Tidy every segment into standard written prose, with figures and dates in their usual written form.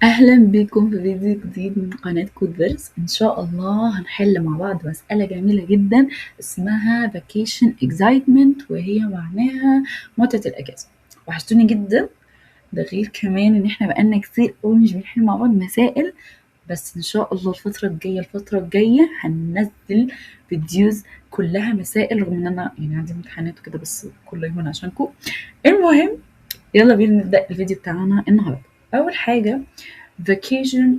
أهلا بكم في فيديو جديد من قناة كود فيرس. إن شاء الله هنحل مع بعض مسألة جميلة جدا اسمها vacation excitement، وهي معناها متعة الأجازة. وحشتوني جدا، ده غير كمان إن احنا بقالنا كتير قوي مش بنحل مع بعض مسائل. بس إن شاء الله الفترة الجاية هننزل فيديوز كلها مسائل، رغم إن أنا يعني عندي امتحانات وكده، بس كله يهون عشانكم. المهم، يلا بينا نبدأ الفيديو بتاعنا النهاردة. أول حاجة vacation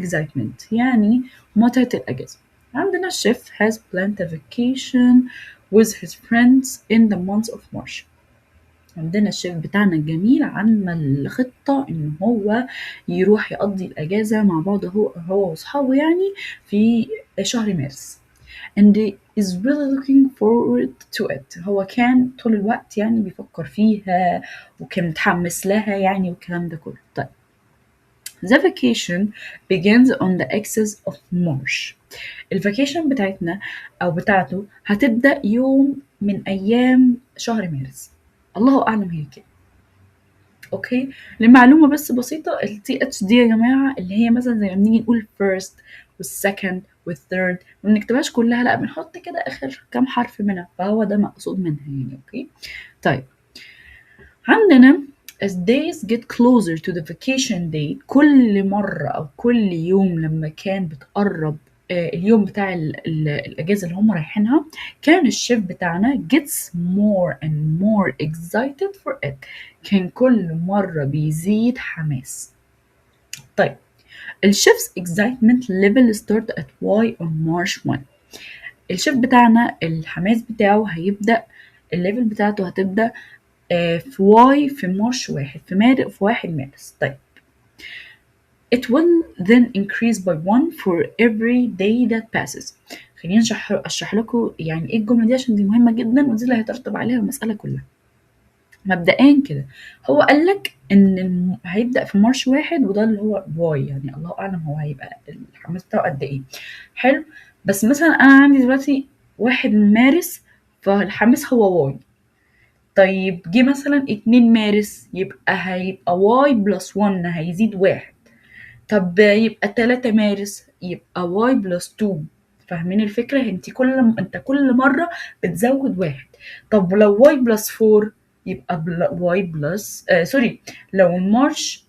excitement، يعني متعة الأجازة. عندنا chef has planned a vacation with his friends in the month of March. عندنا الشيف بتاعنا الجميل عمل خطة إن هو يروح يقضي الأجازة مع بعض هو وأصحابه، يعني في شهر مارس. and he is really looking forward to it. هو كان طول الوقت يعني بيفكر فيها وكان متحمس لها يعني، والكلام ده كله. طيب، the vacation begins on the axis of March. الفاكيشن بتاعتنا أو بتاعته هتبدأ يوم من أيام شهر مارس. الله أعلم هي كده. اوكي، لمعلومة بس بسيطة، ال TH دي يا جماعة اللي هي مثلا زي ما بنيجي نقول first والsecond والthird، ما بنكتبهاش كلها، لا بنحط كده آخر كام حرف منها، فهو ده مقصود منها يعني. اوكي، طيب، عندنا as days get closer to the vacation day، كل مرة أو كل يوم لما كان بتقرب اليوم بتاع الأجازة اللي هم رايحينها، كان الشيف بتاعنا gets more and more excited for it. كان كل مرة بيزيد حماس. طيب، الشيف's excitement level start at Y on March 1. الشيف بتاعنا الحماس بتاعه هيبدأ، الليفل بتاعته هتبدأ في واي في مارش واحد، في 1 مارس. طيب، it will then increase by 1 for every day that passes. خلينا اشرح لكم يعني ايه الجمله دي، عشان دي مهمه جدا ودي اللي هيترتب عليها المساله كلها. مبدئيا كده، هو قال لك ان هيبدا في مارش واحد، وده اللي هو واي، يعني الله اعلم هو هيبقى الحماس بتاعه قد ايه. حلو، بس مثلا انا عندي دلوقتي 1 مارس، فالحماس هو واي. طيب، جه مثلا 2 مارس، هيبقى واي بلس 1، هيزيد 1. طب يبقى 3 مارس، يبقى واي بلس 2. فاهمين الفكرة؟ انت كل مرة بتزود 1. طب لو واي بلس 4، يبقى واي بلس سوري، لو مارش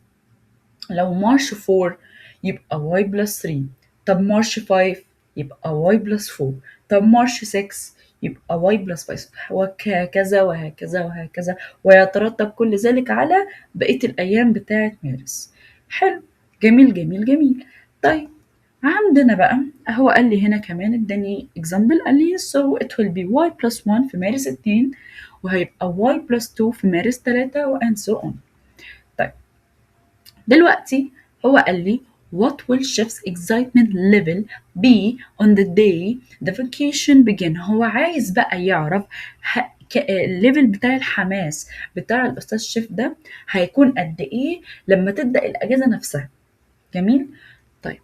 4 يبقى واي بلس 3. طب مارش 5 يبقى واي بلس 4. طب مارش 6 يبقى واي بلس 5، وهكذا وهكذا وهكذا، ويترتب كل ذلك على بقية الأيام بتاعة مارس. حلو، جميل جميل جميل. طيب، عندنا بقى هو قال لي هنا كمان اداني example، قال لي so it will be y plus 1 في مارس 2، وهيبقى y plus 2 في مارس 3 and so on. طيب، دلوقتي هو قال لي what will chef's excitement level be on the day the vacation begin. هو عايز بقى يعرف الليفل بتاع الحماس بتاع الأستاذ شيف ده هيكون قد إيه لما تبدأ الأجازة نفسها. جميل. طيب،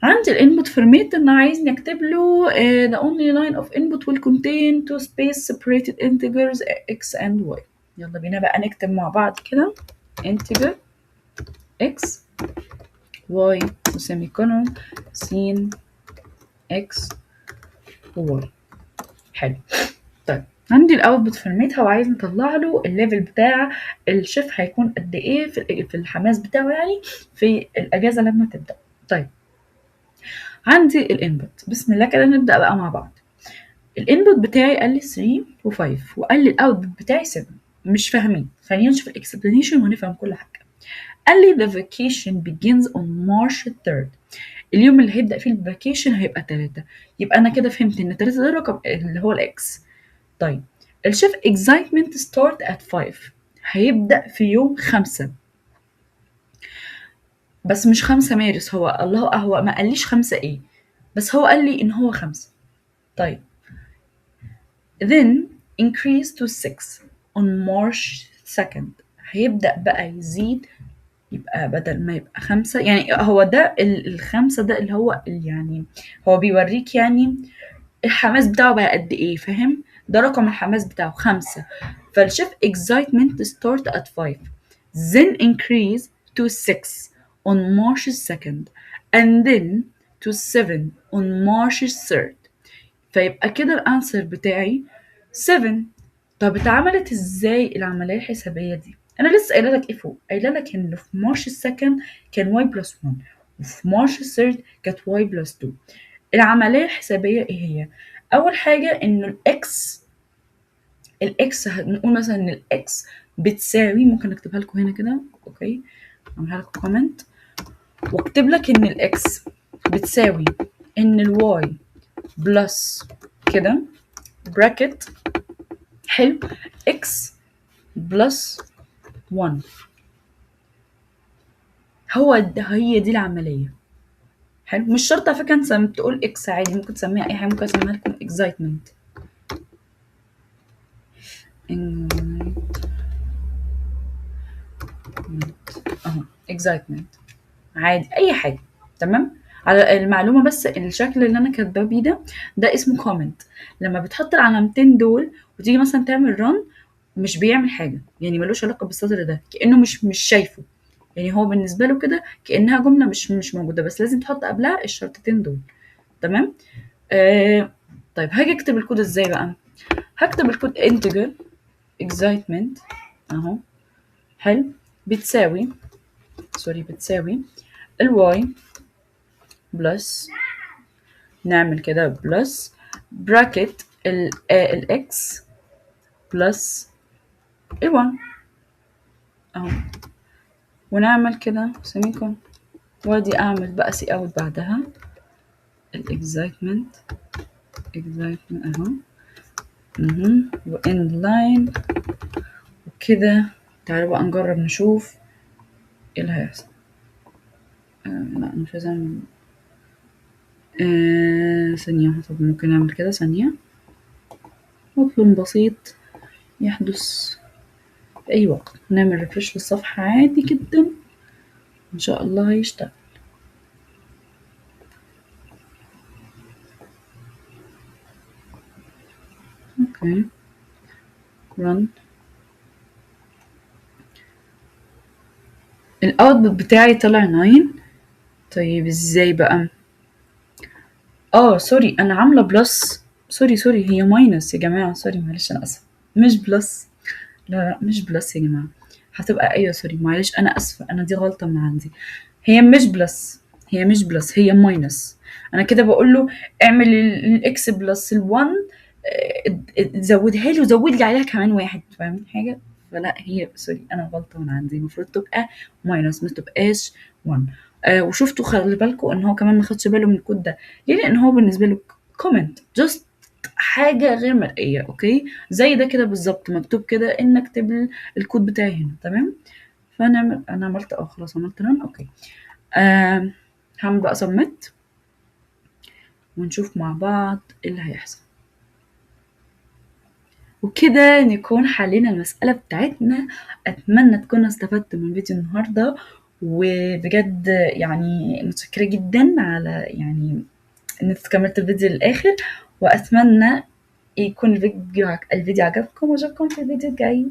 عندي الانبوت فورمات ان عايزني اكتب له the only line of input will contain two space separated integers x and y. يلا بينا بقى نكتب مع بعض كده integer x y وسيميكولون سين x و y. حلو. طيب، عندي الاوتبوت فورمات، هو عايز نطلع له الليفل بتاع الشيف هيكون قد ايه في الحماس بتاعه، يعني في الاجازه لما تبدا. طيب، عندي الانبوت، بسم الله كده نبدا بقى مع بعض. الانبوت بتاعي قال لي 3 و5، وقال لي الاوتبوت بتاعي 7. مش فاهمين، خلينا نشوف الاكسبلانيشن ونفهم كل حاجه. قال لي the vacation begins on March 3rd. اليوم اللي هيبدأ فيه الفاكيشن هيبقى 3، يبقى أنا كده فهمت إن 3 ده الرقم اللي هو الإكس. طيب، الشيف excitement start at 5، هيبدأ في يوم 5، بس مش 5 مارس. هو ما قاليش 5 إيه، بس هو قال لي إن هو 5. طيب، then increase to 6 on March 2nd، هيبدأ بقى يزيد، يبقى بدل ما يبقى 5، يعني هو ده ال5 ده اللي هو يعني هو بيوريك يعني الحماس بتاعه بقى قد ايه، فاهم؟ ده رقم الحماس بتاعه 5. فالشيف excitement start at 5 then increase to 6 on March 2nd and then to 7 on March 3rd. فيبقى كده الانسر بتاعي 7. طب اتعملت ازاي العمليه الحسابيه دي؟ انا لسه قايله لك ايه فوق، قايله لك ان في مارش السكند كان y بلس 1 وفي مارش الثيرد كانت y بلس 2. العمليه الحسابيه ايه هي؟ اول حاجه انه الاكس هنقول مثلا ان الاكس بتساوي، ممكن اكتبها لكم هنا كده، اوكي، اعملها لكم كومنت واكتب لك ان الاكس بتساوي ان الواي بلس كده براكت حلو x بلس 1. هي دي العملية. حلو، مش شرط على فكرة تقول x عادي، ممكن تسميها أي حاجة، ممكن أسميها لكم excitement. أهو excitement عادي، أي حاجة. تمام. على المعلومة بس الشكل اللي أنا كاتباه بيه ده اسمه comment. لما بتحط العلامتين دول وتيجي مثلا تعمل run مش بيعمل حاجة، يعني ملوش علاقة بالسطر ده، كأنه مش شايفه، يعني هو بالنسبة له كده كأنها جملة مش موجودة، بس لازم تحط قبلها الشرطتين دول. تمام. طيب هاجي اكتب الكود ازاي بقى؟ هكتب الكود integer excitement اهو حلو بتساوي الواي بلس، نعمل كده بلس براكت الاكس بلس الوان اهو، ونعمل كده سيميكون، وادي اعمل بقى سي اوت بعدها الاكزايتمنت اهو واند لاين وكده. تعالوا بقى نجرب نشوف ايه اللي هيحصل. لا مش عايزة اعمل ثانية. طب ممكن نعمل كده ثانية، عطل بسيط يحدث في أي وقت، نعمل ريفرش للصفحة عادي جدا إن شاء الله هيشتغل. اوكي run. الاوتبوت بتاعي طلع 9. طيب ازاي بقى؟ سوري انا عامله بلس، سوري هي ماينس يا جماعه، سوري معلش انا اسفه، مش بلس، لا مش بلس يا جماعه، هتبقى ايوه سوري معلش انا اسفه، انا دي غلطه من عندي، هي مش بلس هي ماينس. انا كده بقول له اعمل الاكس بلس ال1 زودها لي وزود لي عليها كمان واحد، فاهم حاجه؟ فلا هي سوري انا غلطه من عندي، المفروض تبقى ماينس ما تبقاش 1. وشفتوا خلي بالكم ان هو كمان ما خدش باله من الكود ده، ليه؟ لان هو بالنسبه له كومنت جاست حاجه غير مرئيه، اوكي، زي ده كده بالظبط مكتوب كده ان اكتب الكود بتاعي هنا. تمام. فنعمل، انا عملت خلاص عملت رن، اوكي. هعمل بقى سبميت ونشوف مع بعض ايه اللي هيحصل، وكده نكون حلينا المسألة بتاعتنا. أتمنى تكونوا استفدتوا من فيديو النهاردة، وبجد يعني متشكرة جدا على يعني إن انتوا كملتوا الفيديو للآخر، وأتمنى يكون الفيديو عجبكم وأشوفكم في الفيديو الجاي.